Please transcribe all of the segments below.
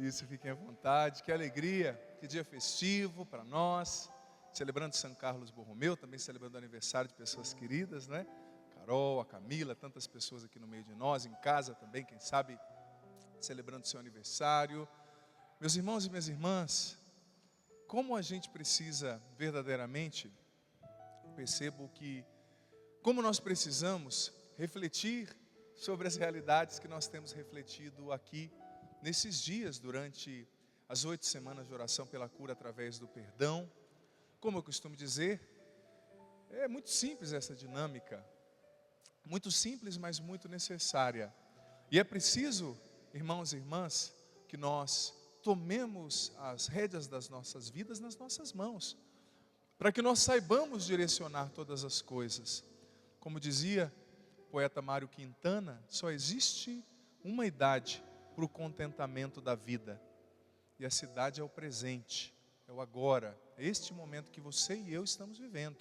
Isso, fiquem à vontade. Que alegria, que dia festivo para nós. Celebrando São Carlos Borromeu, também celebrando o aniversário de pessoas queridas, né? Carol, a Camila, tantas pessoas aqui no meio de nós, em casa também, quem sabe, celebrando seu aniversário. Meus irmãos e minhas irmãs, como a gente precisa verdadeiramente, percebo que, como nós precisamos refletir sobre as realidades que nós temos refletido aqui, nesses dias, durante as 8 semanas de oração pela cura através do perdão. Como eu costumo dizer, é muito simples essa dinâmica, muito simples, mas muito necessária. E é preciso, irmãos e irmãs, que nós tomemos as rédeas das nossas vidas nas nossas mãos, para que nós saibamos direcionar todas as coisas. Como dizia o poeta Mário Quintana, só existe uma idade para o contentamento da vida, e a cidade é o presente, é o agora, é este momento que você e eu estamos vivendo.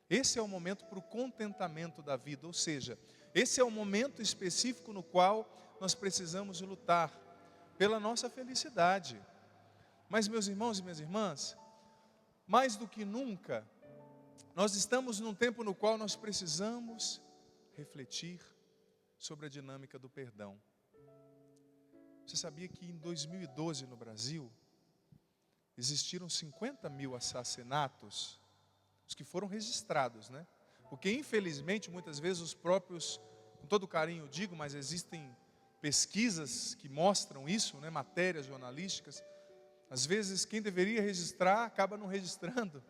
Esse é o momento para o contentamento da vida, ou seja, esse é o momento específico no qual nós precisamos lutar pela nossa felicidade. Mas, meus irmãos e minhas irmãs, mais do que nunca, nós estamos num tempo no qual nós precisamos refletir sobre a dinâmica do perdão. Você sabia que em 2012 no Brasil, existiram 50 mil assassinatos, os que foram registrados, né? Porque infelizmente, muitas vezes os próprios, com todo carinho digo, mas existem pesquisas que mostram isso, né? Matérias jornalísticas, às vezes quem deveria registrar acaba não registrando,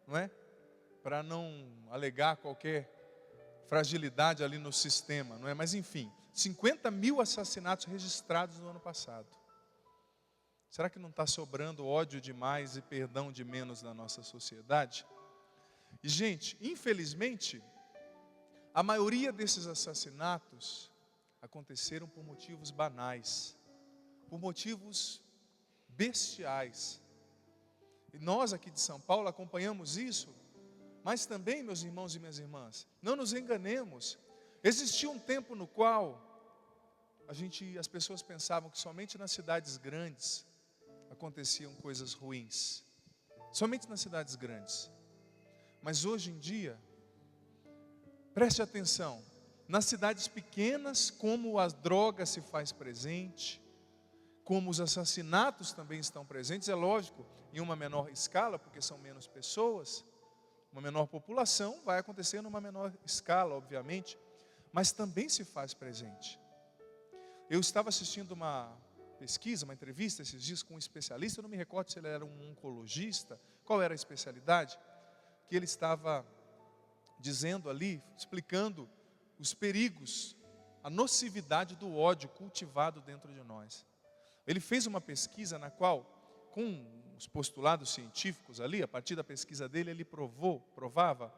não é? Para não alegar qualquer fragilidade ali no sistema, não é? Mas enfim, 50 mil assassinatos registrados no ano passado. Será que não está sobrando ódio demais e perdão de menos na nossa sociedade? E gente, infelizmente, a maioria desses assassinatos aconteceram por motivos banais, por motivos bestiais. E nós aqui de São Paulo acompanhamos isso, mas também, meus irmãos e minhas irmãs, não nos enganemos, existia um tempo no qual as pessoas pensavam que somente nas cidades grandes aconteciam coisas ruins, somente nas cidades grandes. Mas hoje em dia, preste atenção, nas cidades pequenas, como a droga se faz presente, como os assassinatos também estão presentes, é lógico, em uma menor escala, porque são menos pessoas, uma menor população, vai acontecer numa menor escala, obviamente, mas também se faz presente. Eu estava assistindo uma pesquisa, uma entrevista esses dias com um especialista, eu não me recordo se ele era um oncologista, qual era a especialidade, que ele estava dizendo ali, explicando os perigos, a nocividade do ódio cultivado dentro de nós. Ele fez uma pesquisa na qual, com os postulados científicos ali, a partir da pesquisa dele, ele provava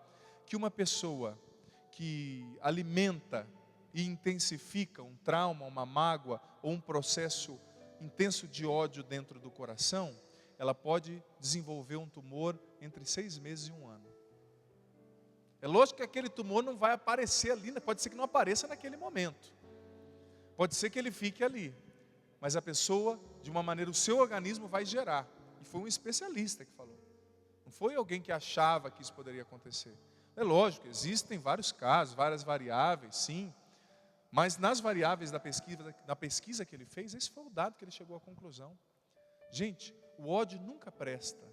que uma pessoa que alimenta e intensifica um trauma, uma mágoa ou um processo intenso de ódio dentro do coração, ela pode desenvolver um tumor entre 6 meses e 1 ano. É lógico que aquele tumor não vai aparecer ali, pode ser que não apareça naquele momento. Pode ser que ele fique ali. Mas a pessoa, de uma maneira, o seu organismo vai gerar. E foi um especialista que falou. Não foi alguém que achava que isso poderia acontecer. É lógico, existem vários casos, várias variáveis, sim. Mas nas variáveis da pesquisa que ele fez, esse foi o dado que ele chegou à conclusão. Gente, o ódio nunca presta.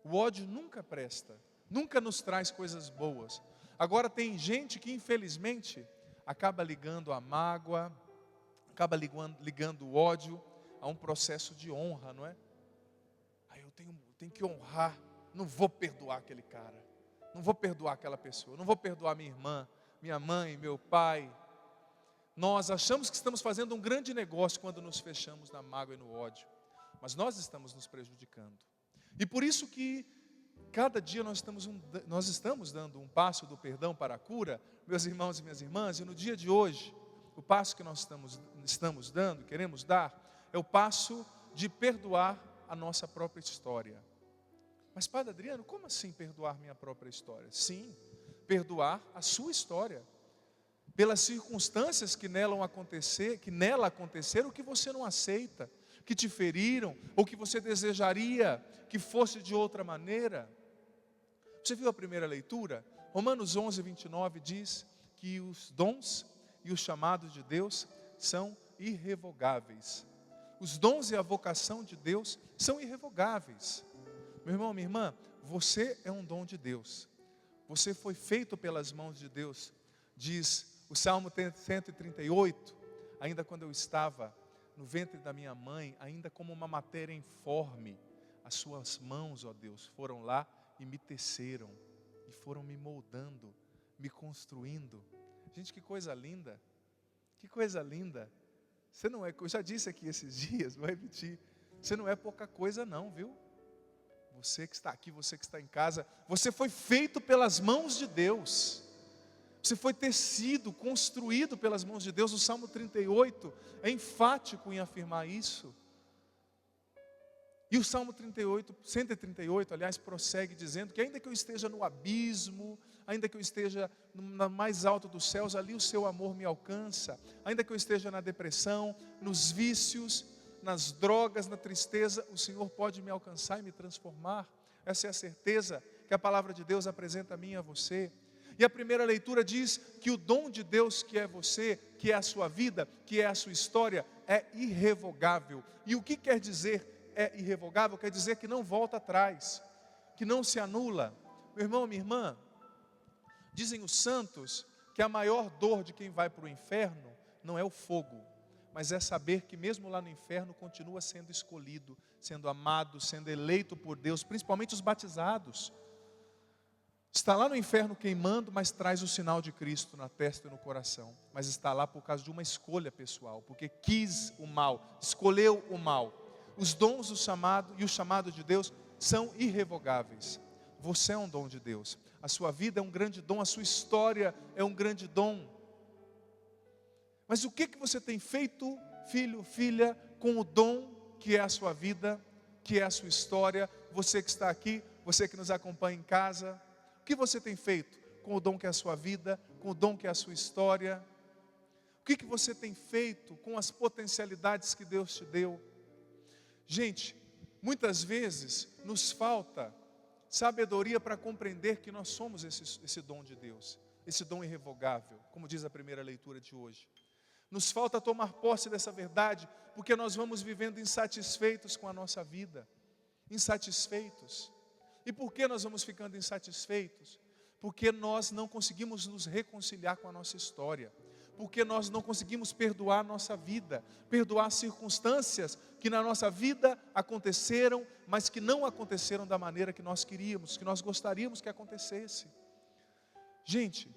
O ódio nunca presta. Nunca nos traz coisas boas. Agora tem gente que infelizmente acaba ligando a mágoa, acaba ligando o ódio a um processo de honra, não é? Eu tenho que honrar, não vou perdoar aquele cara, não vou perdoar aquela pessoa, não vou perdoar minha irmã, minha mãe, meu pai. Nós achamos que estamos fazendo um grande negócio quando nos fechamos na mágoa e no ódio, mas nós estamos nos prejudicando. E por isso que cada dia nós estamos dando um passo do perdão para a cura, meus irmãos e minhas irmãs, e no dia de hoje, o passo que nós estamos dando, queremos dar, é o passo de perdoar a nossa própria história. Mas Padre Adriano, como assim perdoar minha própria história? Sim, perdoar a sua história. Pelas circunstâncias que nela aconteceram, que você não aceita. que te feriram, ou que você desejaria que fosse de outra maneira. Você viu a primeira leitura? Romanos 11, 29 diz que os dons e os chamados de Deus são irrevogáveis. Os dons e a vocação de Deus são irrevogáveis. Meu irmão, minha irmã, você é um dom de Deus. Você foi feito pelas mãos de Deus. Diz o Salmo 138, ainda quando eu estava no ventre da minha mãe, ainda como uma matéria informe, as suas mãos, ó Deus, foram lá e me teceram, e foram me moldando, me construindo. Gente, que coisa linda, que coisa linda. Você não é, eu já disse aqui esses dias, vou repetir, você não é pouca coisa não, viu? Você que está aqui, você que está em casa, você foi feito pelas mãos de Deus. Você foi tecido, construído pelas mãos de Deus. O Salmo 38 é enfático em afirmar isso. E o Salmo 138, aliás, prossegue dizendo que ainda que eu esteja no abismo, ainda que eu esteja no mais alto dos céus, ali o seu amor me alcança. Ainda que eu esteja na depressão, nos vícios, nas drogas, na tristeza, o Senhor pode me alcançar e me transformar. Essa é a certeza que a palavra de Deus apresenta a mim e a você. E a primeira leitura diz que o dom de Deus que é você, que é a sua vida, que é a sua história, é irrevogável. E o que quer dizer é irrevogável? Quer dizer que não volta atrás, que não se anula. Meu irmão, minha irmã, dizem os santos que a maior dor de quem vai para o inferno não é o fogo, mas é saber que mesmo lá no inferno continua sendo escolhido, sendo amado, sendo eleito por Deus, principalmente os batizados. Está lá no inferno queimando, mas traz o sinal de Cristo na testa e no coração. Mas está lá por causa de uma escolha pessoal, porque quis o mal, escolheu o mal. Os dons do chamado e o chamado de Deus são irrevogáveis. Você é um dom de Deus. A sua vida é um grande dom, a sua história é um grande dom. Mas o que você tem feito, filho, filha, com o dom que é a sua vida, que é a sua história? Você que está aqui, você que nos acompanha em casa, o que você tem feito com o dom que é a sua vida, com o dom que é a sua história? O que você tem feito com as potencialidades que Deus te deu? Gente, muitas vezes nos falta sabedoria para compreender que nós somos esse dom de Deus, esse dom irrevogável, como diz a primeira leitura de hoje. Nos falta tomar posse dessa verdade, porque nós vamos vivendo insatisfeitos com a nossa vida, insatisfeitos. E por que nós vamos ficando insatisfeitos? Porque nós não conseguimos nos reconciliar com a nossa história, porque nós não conseguimos perdoar a nossa vida, perdoar circunstâncias que na nossa vida aconteceram, mas que não aconteceram da maneira que nós queríamos, que nós gostaríamos que acontecesse. Gente,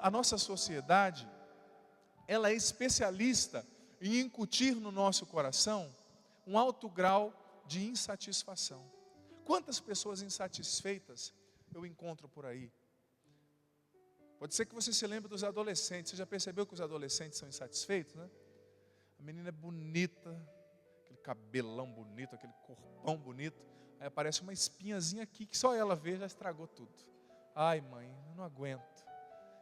a nossa sociedade, ela é especialista em incutir no nosso coração um alto grau de insatisfação. Quantas pessoas insatisfeitas eu encontro por aí? Pode ser que você se lembre dos adolescentes. Você já percebeu que os adolescentes são insatisfeitos, né? A menina é bonita, aquele cabelão bonito, aquele corpão bonito. Aí aparece uma espinhazinha aqui, que só ela vê, já estragou tudo. Ai mãe, eu não aguento.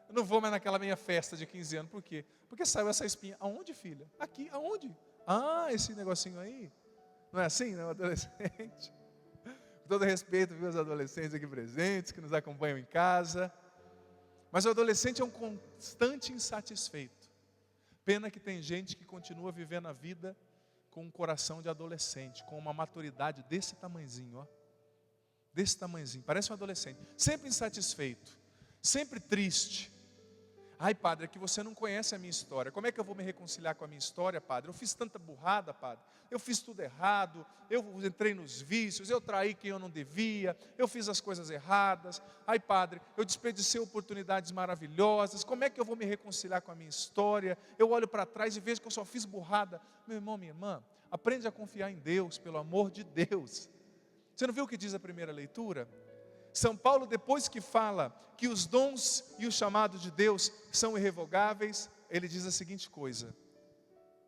Eu não vou mais naquela minha festa de 15 anos. Por quê? Porque saiu essa espinha. Aonde, filha? Aqui, aonde? Ah, esse negocinho aí. Não é assim, né, o adolescente? Com todo respeito, viu, os adolescentes aqui presentes, que nos acompanham em casa. Mas o adolescente é um constante insatisfeito. Pena que tem gente que continua vivendo a vida com um coração de adolescente, com uma maturidade desse tamanhozinho, ó. Desse tamanhozinho, parece um adolescente. Sempre insatisfeito, sempre triste. Ai, padre, é que você não conhece a minha história. Como é que eu vou me reconciliar com a minha história, padre? Eu fiz tanta burrada, padre. Eu fiz tudo errado. Eu entrei nos vícios. Eu traí quem eu não devia. Eu fiz as coisas erradas. Ai, padre, eu desperdicei oportunidades maravilhosas. Como é que eu vou me reconciliar com a minha história? Eu olho para trás e vejo que eu só fiz burrada. Meu irmão, minha irmã, aprende a confiar em Deus, pelo amor de Deus. Você não viu o que diz a primeira leitura? São Paulo, depois que fala que os dons e o chamado de Deus são irrevogáveis, ele diz a seguinte coisa: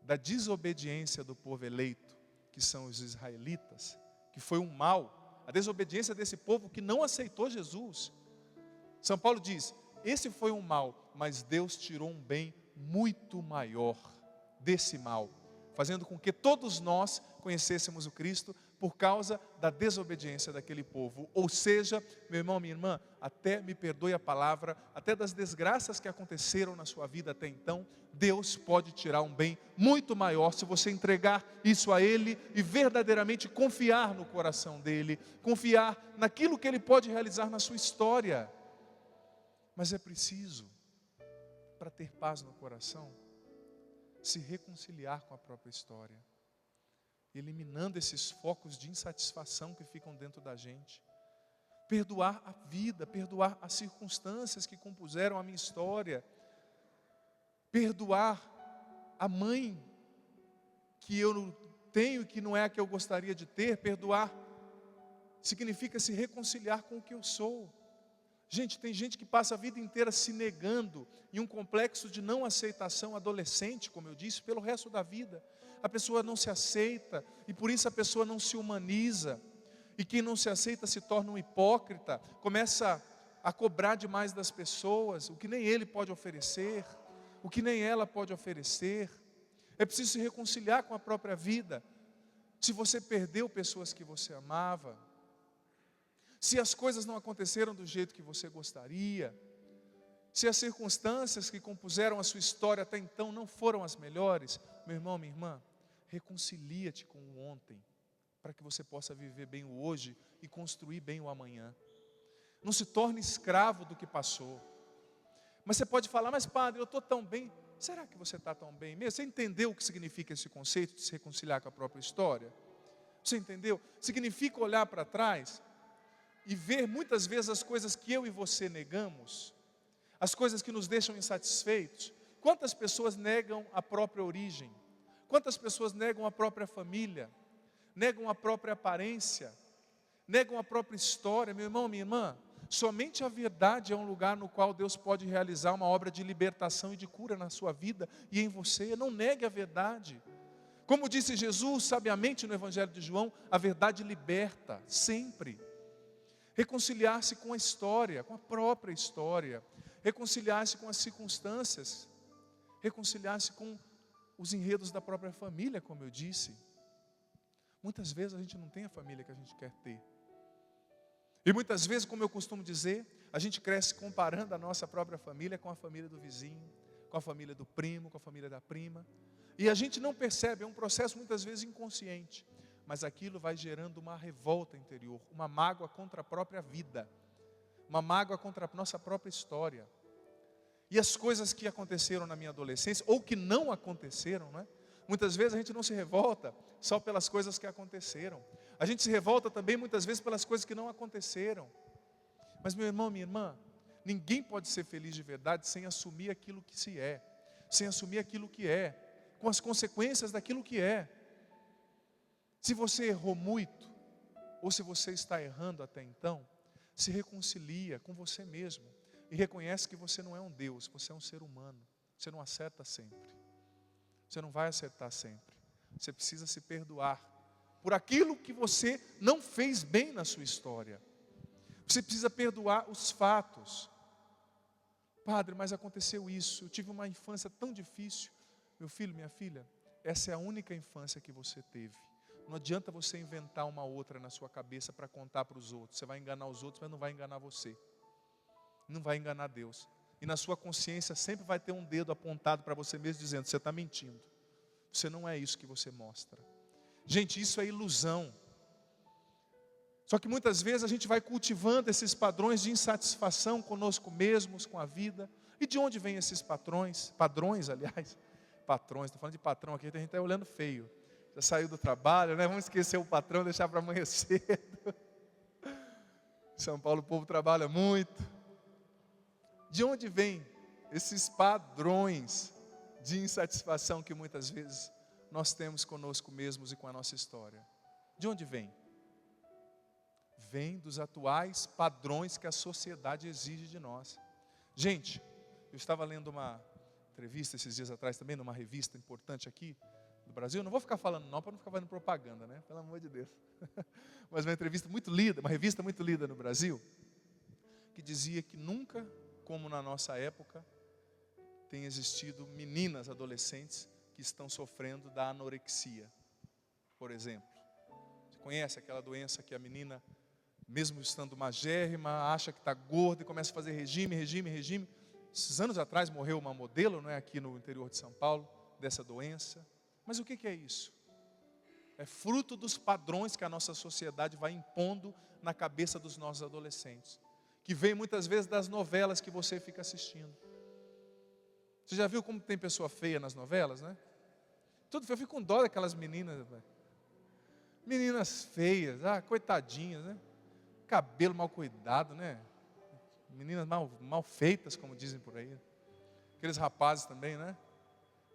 da desobediência do povo eleito, que são os israelitas, que foi um mal, a desobediência desse povo que não aceitou Jesus. São Paulo diz, esse foi um mal, mas Deus tirou um bem muito maior desse mal. fazendo com que todos nós conhecêssemos o Cristo por causa da desobediência daquele povo. Ou seja, meu irmão, minha irmã, até me perdoe a palavra, até das desgraças que aconteceram na sua vida até então, Deus pode tirar um bem muito maior se você entregar isso a Ele e verdadeiramente confiar no coração dEle, confiar naquilo que Ele pode realizar na sua história. Mas é preciso, para ter paz no coração, se reconciliar com a própria história, eliminando esses focos de insatisfação que ficam dentro da gente, perdoar a vida, perdoar as circunstâncias que compuseram a minha história, perdoar a mãe que eu não tenho e que não é a que eu gostaria de ter. Perdoar significa se reconciliar com o que eu sou. Gente, tem gente que passa a vida inteira se negando em um complexo de não aceitação adolescente, como eu disse, pelo resto da vida. A pessoa não se aceita e por isso a pessoa não se humaniza. E quem não se aceita se torna um hipócrita, começa a cobrar demais das pessoas, o que nem ele pode oferecer, o que nem ela pode oferecer. É preciso se reconciliar com a própria vida. Se você perdeu pessoas que você amava, se as coisas não aconteceram do jeito que você gostaria, se as circunstâncias que compuseram a sua história até então não foram as melhores, meu irmão, minha irmã, reconcilia-te com o ontem, para que você possa viver bem o hoje e construir bem o amanhã. Não se torne escravo do que passou. Mas você pode falar, mas padre, eu estou tão bem. Será que você está tão bem mesmo? Você entendeu o que significa esse conceito de se reconciliar com a própria história? Você entendeu? Significa olhar para trás e ver muitas vezes as coisas que eu e você negamos, as coisas que nos deixam insatisfeitos. Quantas pessoas negam a própria origem? Quantas pessoas negam a própria família? Negam a própria aparência? Negam a própria história? Meu irmão, minha irmã, somente a verdade é um lugar no qual Deus pode realizar uma obra de libertação e de cura na sua vida e em você. Não negue a verdade. Como disse Jesus sabiamente no Evangelho de João, a verdade liberta, sempre. Reconciliar-se com a história, com a própria história, reconciliar-se com as circunstâncias, reconciliar-se com os enredos da própria família, como eu disse. Muitas vezes a gente não tem a família que a gente quer ter. E muitas vezes, como eu costumo dizer, a gente cresce comparando a nossa própria família com a família do vizinho, com a família do primo, com a família da prima. E a gente não percebe, é um processo muitas vezes inconsciente. Mas aquilo vai gerando uma revolta interior, uma mágoa contra a própria vida, uma mágoa contra a nossa própria história. E as coisas que aconteceram na minha adolescência, ou que não aconteceram, né? Muitas vezes a gente não se revolta só pelas coisas que aconteceram. A gente se revolta também muitas vezes pelas coisas que não aconteceram. Mas meu irmão, minha irmã, ninguém pode ser feliz de verdade sem assumir aquilo que se é, sem assumir aquilo que é, com as consequências daquilo que é. Se você errou muito, ou se você está errando até então, se reconcilia com você mesmo e reconhece que você não é um Deus, você é um ser humano. Você não acerta sempre, você não vai acertar sempre. Você precisa se perdoar por aquilo que você não fez bem na sua história. Você precisa perdoar os fatos. Padre, mas aconteceu isso, eu tive uma infância tão difícil. Meu filho, minha filha, essa é a única infância que você teve. Não adianta você inventar uma outra na sua cabeça para contar para os outros. Você vai enganar os outros, mas não vai enganar você. Não vai enganar Deus. E na sua consciência sempre vai ter um dedo apontado para você mesmo dizendo, você está mentindo. Você não é isso que você mostra. Gente, isso é ilusão. Só que muitas vezes a gente vai cultivando esses padrões de insatisfação conosco mesmos, com a vida. E de onde vêm esses patrões? Padrões, aliás. Patrões, estou falando de patrão aqui, tem gente está olhando feio. Já saiu do trabalho, né? Vamos esquecer o patrão, deixar para amanhã cedo. Em São Paulo o povo trabalha muito. De onde vêm esses padrões de insatisfação que muitas vezes nós temos conosco mesmos e com a nossa história? De onde vem? Vem dos atuais padrões que a sociedade exige de nós. Gente, eu estava lendo uma entrevista esses dias atrás também, numa revista importante aqui do Brasil. Não vou ficar falando não, para não ficar fazendo propaganda, né? Pelo amor de Deus. Mas uma entrevista muito lida, uma revista muito lida no Brasil, que dizia que nunca, como na nossa época, tem existido meninas, adolescentes, que estão sofrendo da anorexia, por exemplo. Você conhece aquela doença que a menina, mesmo estando magérrima, acha que está gorda e começa a fazer regime. Esses anos atrás morreu uma modelo, não é, aqui no interior de São Paulo, dessa doença. Mas o que é isso? É fruto dos padrões que a nossa sociedade vai impondo na cabeça dos nossos adolescentes, que vem muitas vezes das novelas que você fica assistindo. Você já viu como tem pessoa feia nas novelas, né? Tudo feio, eu fico com dó daquelas meninas, velho. Meninas feias, coitadinhas, né? Cabelo mal cuidado, né? Meninas mal feitas, como dizem por aí. Aqueles rapazes também, né?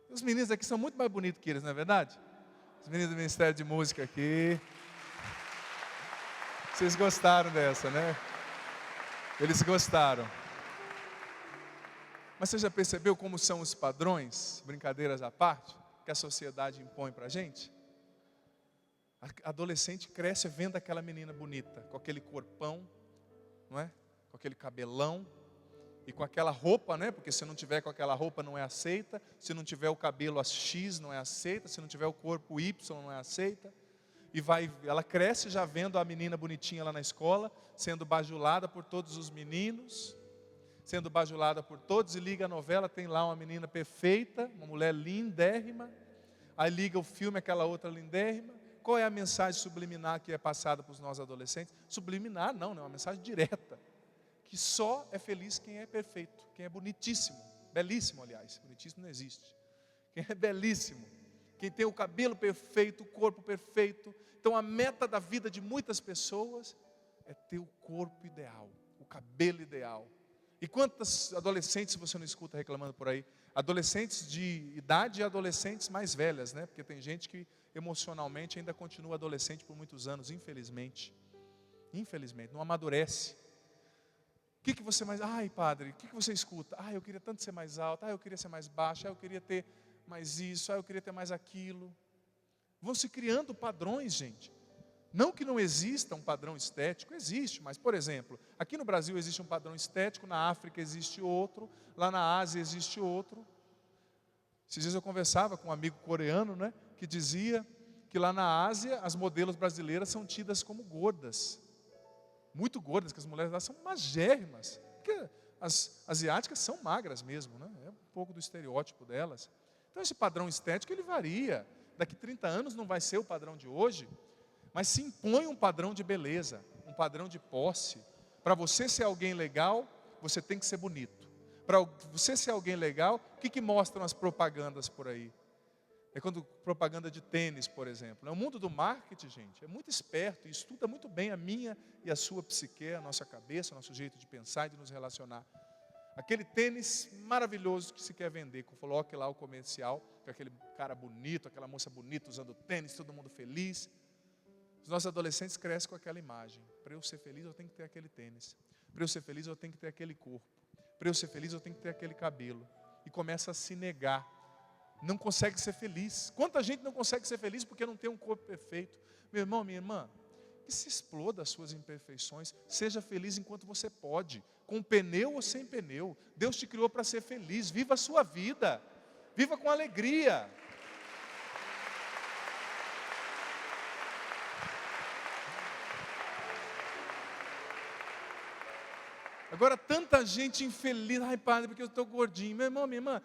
Os meninos aqui são muito mais bonitos que eles, não é verdade? Os meninos do Ministério de Música aqui. Vocês gostaram dessa, né? Eles gostaram. Mas você já percebeu como são os padrões, brincadeiras à parte, que a sociedade impõe para a gente? A adolescente cresce vendo aquela menina bonita, com aquele corpão, não é? Com aquele cabelão e com aquela roupa, né? Porque se não tiver com aquela roupa não é aceita, se não tiver o cabelo X não é aceita, se não tiver o corpo Y não é aceita. E ela cresce já vendo a menina bonitinha lá na escola, sendo bajulada por todos os meninos, sendo bajulada por todos, e liga a novela, tem lá uma menina perfeita, uma mulher lindérrima, aí liga o filme, aquela outra lindérrima. Qual é a mensagem subliminar que é passada para os nossos adolescentes? Subliminar não, é uma mensagem direta, que só é feliz quem é perfeito, quem é bonitíssimo, belíssimo aliás, bonitíssimo não existe, quem é belíssimo, quem tem o cabelo perfeito, o corpo perfeito. Então a meta da vida de muitas pessoas é ter o corpo ideal, o cabelo ideal. E quantas adolescentes você não escuta reclamando por aí? Adolescentes de idade e adolescentes mais velhas, né? Porque tem gente que emocionalmente ainda continua adolescente por muitos anos, infelizmente. Infelizmente, não amadurece. O que você mais... Ai, padre, o que você escuta? Ai, eu queria tanto ser mais alto. Ai, eu queria ser mais baixo. Ai, eu queria ter mais isso. Ai, eu queria ter mais aquilo. Vão se criando padrões, gente. Não que não exista um padrão estético, existe, mas, por exemplo, aqui no Brasil existe um padrão estético, na África existe outro, lá na Ásia existe outro. Esses dias eu conversava com um amigo coreano, né, que dizia que lá na Ásia as modelos brasileiras são tidas como gordas, muito gordas, que as mulheres lá são magérrimas, porque as asiáticas são magras mesmo, né, é um pouco do estereótipo delas. Então esse padrão estético ele varia, daqui 30 anos não vai ser o padrão de hoje, mas se impõe um padrão de beleza, um padrão de posse. Para você ser alguém legal, você tem que ser bonito. Para você ser alguém legal, o que mostram as propagandas por aí? É quando propaganda de tênis, por exemplo. O mundo do marketing, gente, é muito esperto e estuda muito bem a minha e a sua psique, a nossa cabeça, o nosso jeito de pensar e de nos relacionar. Aquele tênis maravilhoso que se quer vender, coloque lá o comercial, com aquele cara bonito, aquela moça bonita usando tênis, todo mundo feliz. Os nossos adolescentes crescem com aquela imagem. Para eu ser feliz, eu tenho que ter aquele tênis. Para eu ser feliz, eu tenho que ter aquele corpo. Para eu ser feliz, eu tenho que ter aquele cabelo. E começa a se negar. Não consegue ser feliz. Quanta gente não consegue ser feliz porque não tem um corpo perfeito? Meu irmão, minha irmã, que se exploda as suas imperfeições. Seja feliz enquanto você pode. Com pneu ou sem pneu. Deus te criou para ser feliz. Viva a sua vida. Viva com alegria. Agora, tanta gente infeliz, ai padre, porque eu estou gordinho. Meu irmão, minha irmã,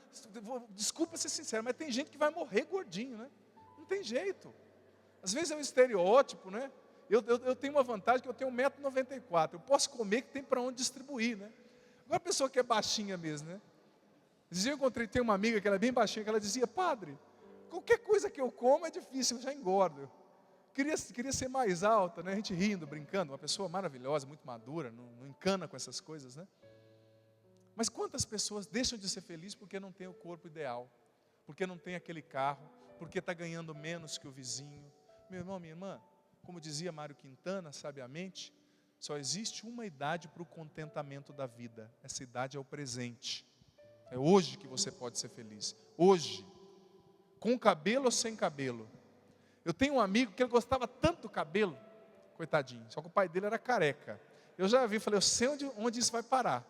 desculpa ser sincero, mas tem gente que vai morrer gordinho, né? Não tem jeito. Às vezes é um estereótipo, né? Eu tenho uma vantagem que eu tenho 1,94 m. Eu posso comer que tem para onde distribuir, né? Agora a pessoa que é baixinha mesmo, né? Tem uma amiga que era bem baixinha, que ela dizia, padre, qualquer coisa que eu como é difícil, eu já engordo. Queria ser mais alta, né? A gente rindo, brincando, uma pessoa maravilhosa, muito madura, não encana com essas coisas, né? Mas quantas pessoas deixam de ser felizes porque não tem o corpo ideal, porque não tem aquele carro, porque está ganhando menos que o vizinho? Meu irmão, minha irmã, como dizia Mário Quintana, sabiamente, só existe uma idade para o contentamento da vida. Essa idade é o presente. É hoje que você pode ser feliz. Hoje, com cabelo ou sem cabelo. Eu tenho um amigo que ele gostava tanto do cabelo, coitadinho, só que o pai dele era careca. Eu já vi, falei, eu sei onde isso vai parar.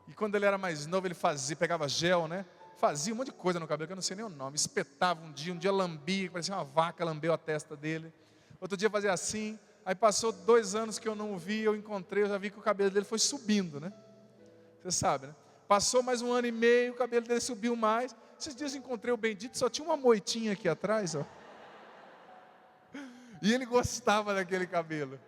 E quando ele era mais novo, ele pegava gel, né? fazia um monte de coisa no cabelo, que eu não sei nem o nome. Espetava um dia lambia, parecia uma vaca, lambeu a testa dele. Outro dia fazia assim. Aí passou 2 anos que eu não o vi, eu encontrei, eu já vi que o cabelo dele foi subindo, né? Você sabe, né? Passou mais 1 ano e meio, o cabelo dele subiu mais. Esses dias eu encontrei o bendito, só tinha uma moitinha aqui atrás, ó. E ele gostava daquele cabelo.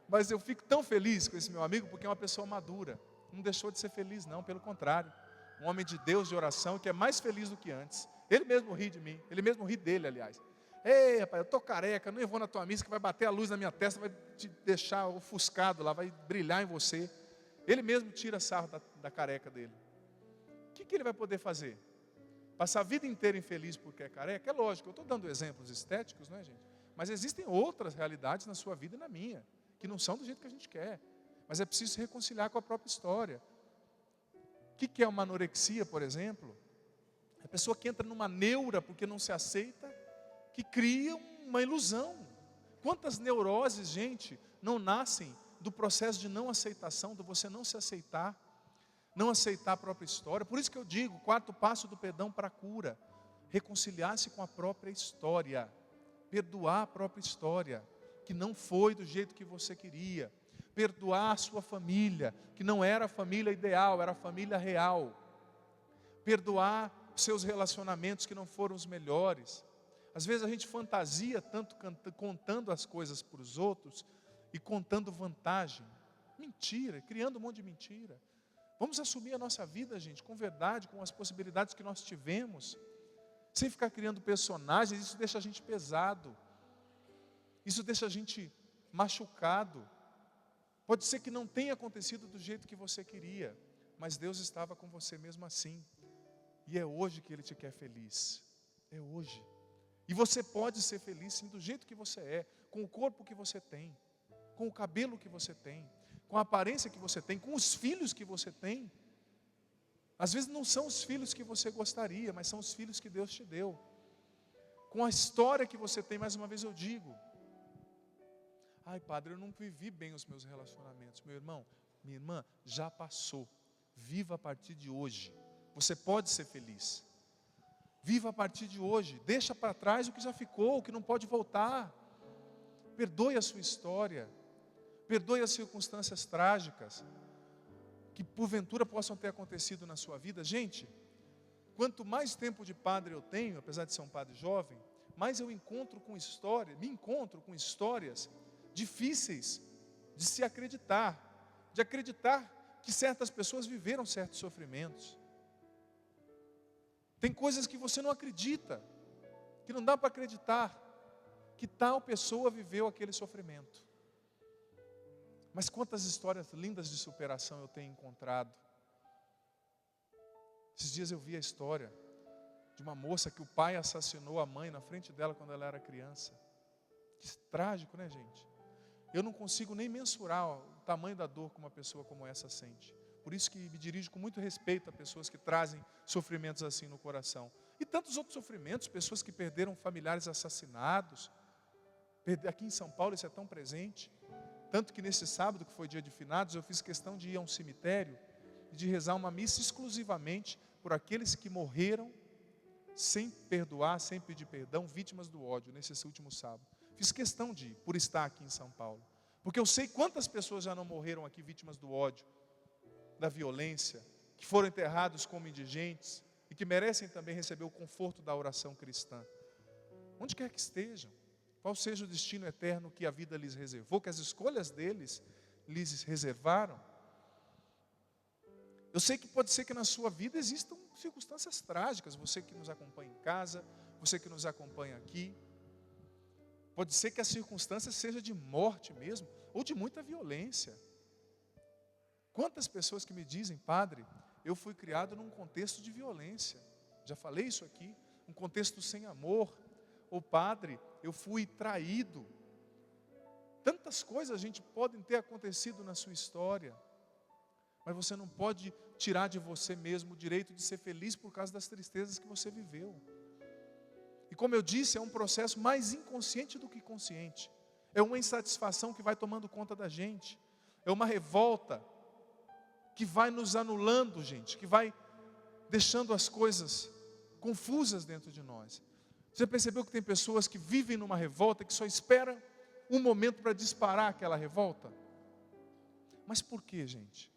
Mas eu fico tão feliz com esse meu amigo, porque é uma pessoa madura. Não deixou de ser feliz, não, pelo contrário. Um homem de Deus, de oração, que é mais feliz do que antes. Ele mesmo ri de mim, ele mesmo ri dele, aliás. Ei, rapaz, eu tô careca, não vou na tua missa, que vai bater a luz na minha testa, vai te deixar ofuscado lá, vai brilhar em você. Ele mesmo tira sarro da careca dele. O que ele vai poder fazer? Passar a vida inteira infeliz porque é careca? É lógico, eu estou dando exemplos estéticos, não é, gente? Mas existem outras realidades na sua vida e na minha, que não são do jeito que a gente quer. Mas é preciso se reconciliar com a própria história. O que é uma anorexia, por exemplo? A pessoa que entra numa neura porque não se aceita, que cria uma ilusão. Quantas neuroses, gente, não nascem do processo de não aceitação, de você não se aceitar, não aceitar a própria história. Por isso que eu digo, o 4º passo do perdão para a cura, reconciliar-se com a própria história, perdoar a própria história, que não foi do jeito que você queria, perdoar a sua família, que não era a família ideal, era a família real, perdoar os seus relacionamentos que não foram os melhores. Às vezes a gente fantasia tanto contando as coisas para os outros e contando vantagem. Mentira, criando um monte de mentira. Vamos assumir a nossa vida, gente, com verdade, com as possibilidades que nós tivemos, sem ficar criando personagens. Isso deixa a gente pesado, isso deixa a gente machucado. Pode ser que não tenha acontecido do jeito que você queria, mas Deus estava com você mesmo assim, e é hoje que Ele te quer feliz, é hoje. E você pode ser feliz sim, do jeito que você é, com o corpo que você tem, com o cabelo que você tem, com a aparência que você tem, com os filhos que você tem. Às vezes não são os filhos que você gostaria, mas são os filhos que Deus te deu. Com a história que você tem, mais uma vez eu digo, ai, padre, eu não vivi bem os meus relacionamentos. Meu irmão, minha irmã, já passou. Viva a partir de hoje. Você pode ser feliz. Viva a partir de hoje. Deixa para trás o que já ficou, o que não pode voltar. Perdoe a sua história. Perdoe as circunstâncias trágicas que porventura possam ter acontecido na sua vida. Gente, quanto mais tempo de padre eu tenho, apesar de ser um padre jovem, mais eu me encontro com histórias difíceis de se acreditar, de acreditar que certas pessoas viveram certos sofrimentos. Tem coisas que você não acredita, que não dá para acreditar, que tal pessoa viveu aquele sofrimento. Mas quantas histórias lindas de superação eu tenho encontrado. Esses dias eu vi a história de uma moça que o pai assassinou a mãe na frente dela quando ela era criança. Que trágico, né, gente? Eu não consigo nem mensurar o tamanho da dor que uma pessoa como essa sente. Por isso que me dirijo com muito respeito a pessoas que trazem sofrimentos assim no coração. E tantos outros sofrimentos, pessoas que perderam familiares assassinados. Aqui em São Paulo isso é tão presente. Tanto que nesse sábado, que foi dia de finados, eu fiz questão de ir a um cemitério e de rezar uma missa exclusivamente por aqueles que morreram sem perdoar, sem pedir perdão, vítimas do ódio, nesse último sábado. Fiz questão de ir, por estar aqui em São Paulo. Porque eu sei quantas pessoas já não morreram aqui vítimas do ódio, da violência, que foram enterrados como indigentes e que merecem também receber o conforto da oração cristã. Onde quer que estejam, qual seja o destino eterno que a vida lhes reservou, que as escolhas deles lhes reservaram. Eu sei que pode ser que na sua vida existam circunstâncias trágicas, você que nos acompanha em casa, você que nos acompanha aqui. Pode ser que a circunstância seja de morte mesmo, ou de muita violência. Quantas pessoas que me dizem, padre, eu fui criado num contexto de violência. Já falei isso aqui, um contexto sem amor. Ou padre, eu fui traído. Tantas coisas, gente, podem ter acontecido na sua história. Mas você não pode tirar de você mesmo o direito de ser feliz por causa das tristezas que você viveu. E como eu disse, é um processo mais inconsciente do que consciente. É uma insatisfação que vai tomando conta da gente. É uma revolta que vai nos anulando, gente, que vai deixando as coisas confusas dentro de nós. Você percebeu que tem pessoas que vivem numa revolta, que só esperam um momento para disparar aquela revolta? Mas por quê, gente?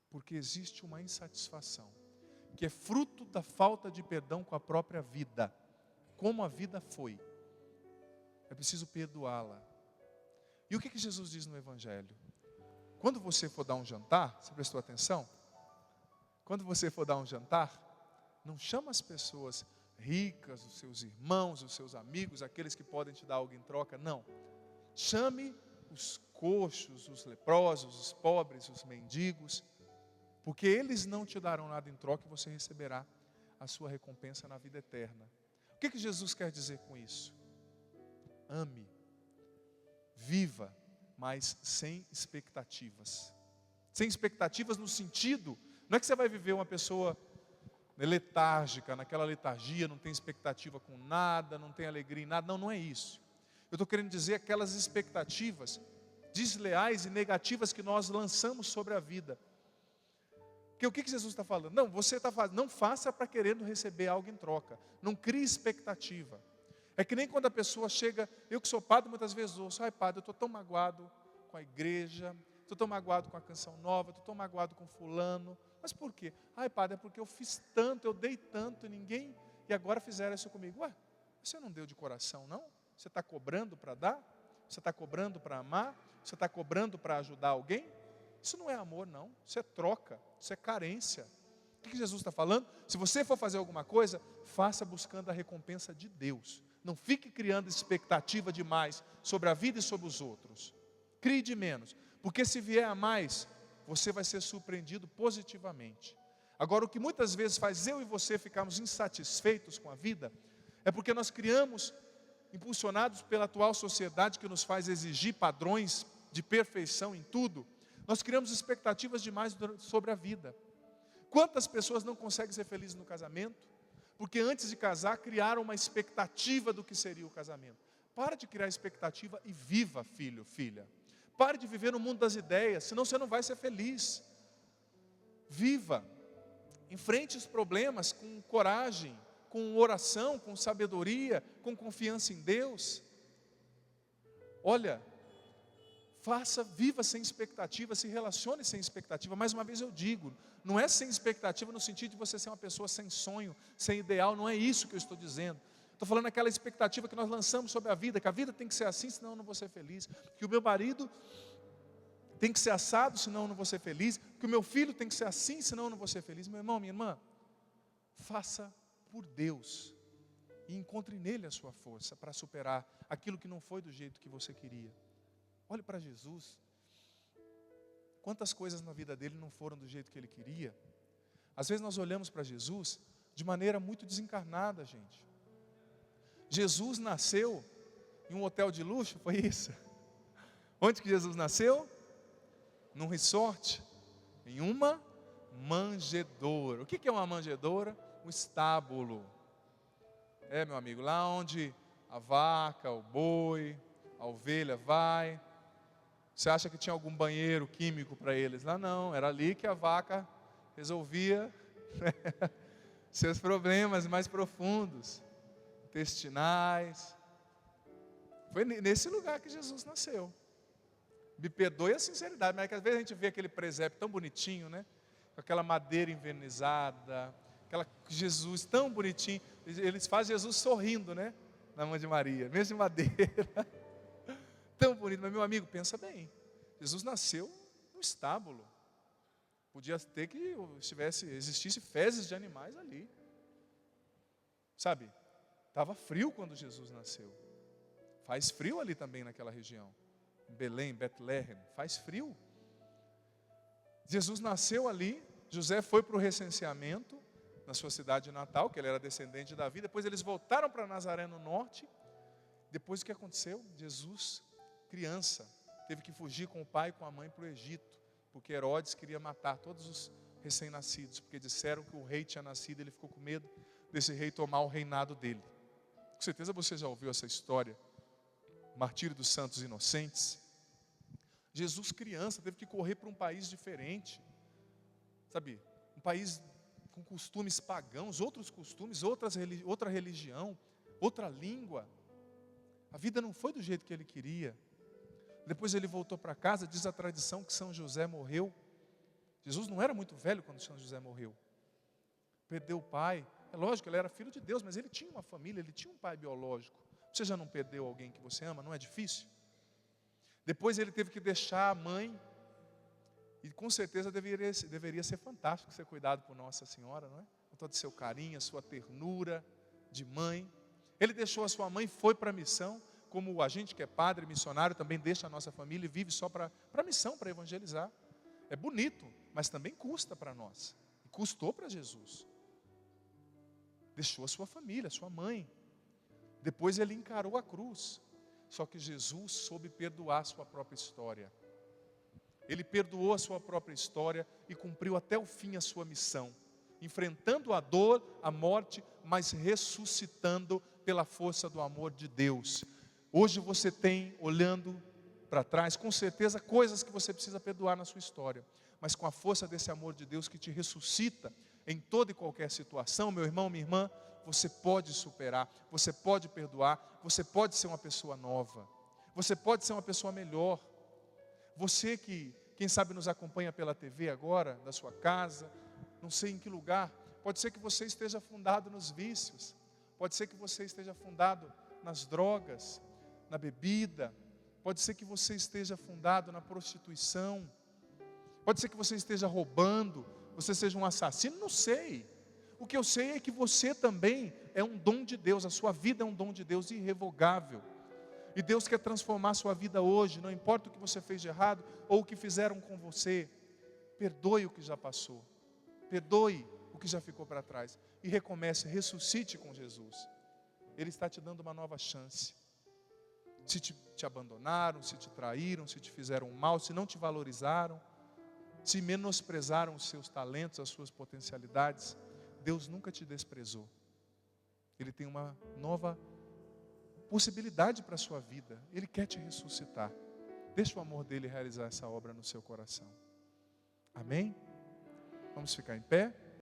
Porque existe uma insatisfação, que é fruto da falta de perdão com a própria vida. Como a vida foi, é preciso perdoá-la. E o que Jesus diz no Evangelho? Quando você for dar um jantar, você prestou atenção? Quando você for dar um jantar, não chama as pessoas ricas, os seus irmãos, os seus amigos, aqueles que podem te dar algo em troca, não. Chame os coxos, os leprosos, os pobres, os mendigos, porque eles não te darão nada em troca e você receberá a sua recompensa na vida eterna. O que Jesus quer dizer com isso? Ame, viva, mas sem expectativas. Sem expectativas no sentido, não é que você vai viver uma pessoa letárgica, naquela letargia, não tem expectativa com nada, não tem alegria em nada. Não, não é isso. Eu estou querendo dizer aquelas expectativas desleais e negativas que nós lançamos sobre a vida. Porque o que Jesus está falando? Não, você está fazendo, não faça para querendo receber algo em troca. Não crie expectativa. É que nem quando a pessoa chega, eu que sou padre muitas vezes ouço, ai padre, eu estou tão magoado com a igreja, estou tão magoado com a canção nova, estou tão magoado com fulano. Mas por quê? Ai padre, é porque eu fiz tanto, eu dei tanto, e agora fizeram isso comigo. Ué, você não deu de coração não? Você está cobrando para dar? Você está cobrando para amar? Você está cobrando para ajudar alguém? Isso não é amor não, isso é troca, isso é carência. O que Jesus está falando? Se você for fazer alguma coisa, faça buscando a recompensa de Deus. Não fique criando expectativa demais sobre a vida e sobre os outros. Crie de menos, porque se vier a mais, você vai ser surpreendido positivamente. Agora, o que muitas vezes faz eu e você ficarmos insatisfeitos com a vida, é porque nós criamos, impulsionados pela atual sociedade que nos faz exigir padrões de perfeição em tudo, nós criamos expectativas demais sobre a vida. Quantas pessoas não conseguem ser felizes no casamento? Porque antes de casar, criaram uma expectativa do que seria o casamento. Para de criar expectativa e viva, filho, filha. Pare de viver no mundo das ideias, senão você não vai ser feliz. Viva. Enfrente os problemas com coragem, com oração, com sabedoria, com confiança em Deus. Olha, viva sem expectativa, se relacione sem expectativa. Mais uma vez eu digo, não é sem expectativa no sentido de você ser uma pessoa sem sonho, sem ideal, não é isso que eu estou dizendo. Estou falando daquela expectativa que nós lançamos sobre a vida, que a vida tem que ser assim, senão eu não vou ser feliz. Que o meu marido tem que ser assado, senão eu não vou ser feliz. Que o meu filho tem que ser assim, senão eu não vou ser feliz. Meu irmão, minha irmã, faça por Deus e encontre nele a sua força para superar aquilo que não foi do jeito que você queria. Olhe para Jesus. Quantas coisas na vida dele não foram do jeito que ele queria? Às vezes nós olhamos para Jesus de maneira muito desencarnada, gente. Jesus nasceu em um hotel de luxo, foi isso? Onde que Jesus nasceu? Num resort, em uma manjedoura. O que é uma manjedoura? Um estábulo. É, meu amigo, lá onde a vaca, o boi, a ovelha vai. Você acha que tinha algum banheiro químico para eles? Lá não, era ali que a vaca resolvia seus problemas mais profundos, intestinais. Foi nesse lugar que Jesus nasceu. Me perdoe a sinceridade, mas é que às vezes a gente vê aquele presépio tão bonitinho, né? Com aquela madeira envernizada, aquela Jesus tão bonitinho. Eles fazem Jesus sorrindo, né? Na mão de Maria, mesmo de madeira. Tão bonito, mas meu amigo, pensa bem. Jesus nasceu no estábulo. Podia ter que existisse fezes de animais ali. Sabe? Estava frio quando Jesus nasceu. Faz frio ali também naquela região. Em Belém, Betlehem, faz frio. Jesus nasceu ali, José foi para o recenseamento na sua cidade natal, que ele era descendente de Davi. Depois eles voltaram para Nazaré no norte. Depois o que aconteceu? Jesus, criança, teve que fugir com o pai e com a mãe para o Egito, porque Herodes queria matar todos os recém-nascidos, porque disseram que o rei tinha nascido, ele ficou com medo desse rei tomar o reinado dele. Com certeza você já ouviu essa história, martírio dos santos inocentes. Jesus criança teve que correr para um país diferente, sabe, um país com costumes pagãos, outros costumes, outra religião, outra língua. A vida não foi do jeito que ele queria. Depois ele voltou para casa, diz a tradição que São José morreu. Jesus não era muito velho quando São José morreu. Perdeu o pai. É lógico, ele era filho de Deus, mas ele tinha uma família, ele tinha um pai biológico. Você já não perdeu alguém que você ama? Não é difícil? Depois ele teve que deixar a mãe. E com certeza deveria ser fantástico ser cuidado por Nossa Senhora, não é? Com todo o seu carinho, a sua ternura de mãe. Ele deixou a sua mãe e foi para a missão. Como a gente que é padre, missionário, também deixa a nossa família e vive só para a missão, para evangelizar. É bonito, mas também custa para nós. E custou para Jesus. Deixou a sua família, a sua mãe. Depois ele encarou a cruz. Só que Jesus soube perdoar a sua própria história. Ele perdoou a sua própria história e cumpriu até o fim a sua missão. Enfrentando a dor, a morte, mas ressuscitando pela força do amor de Deus. Hoje você tem, olhando para trás, com certeza, coisas que você precisa perdoar na sua história. Mas com a força desse amor de Deus que te ressuscita em toda e qualquer situação, meu irmão, minha irmã, você pode superar, você pode perdoar, você pode ser uma pessoa nova. Você pode ser uma pessoa melhor. Você que, quem sabe, nos acompanha pela TV agora, da sua casa, não sei em que lugar, pode ser que você esteja afundado nos vícios, pode ser que você esteja afundado nas drogas, na bebida, pode ser que você esteja afundado na prostituição, pode ser que você esteja roubando, você seja um assassino, não sei. O que eu sei é que você também é um dom de Deus, a sua vida é um dom de Deus irrevogável. E Deus quer transformar a sua vida hoje, não importa o que você fez de errado ou o que fizeram com você. Perdoe o que já passou, perdoe o que já ficou para trás e recomece, ressuscite com Jesus. Ele está te dando uma nova chance. Se te abandonaram, se te traíram, se te fizeram mal, se não te valorizaram, se menosprezaram os seus talentos, as suas potencialidades, Deus nunca te desprezou. Ele tem uma nova possibilidade para a sua vida. Ele quer te ressuscitar. Deixa o amor dele realizar essa obra no seu coração. Amém? Vamos ficar em pé?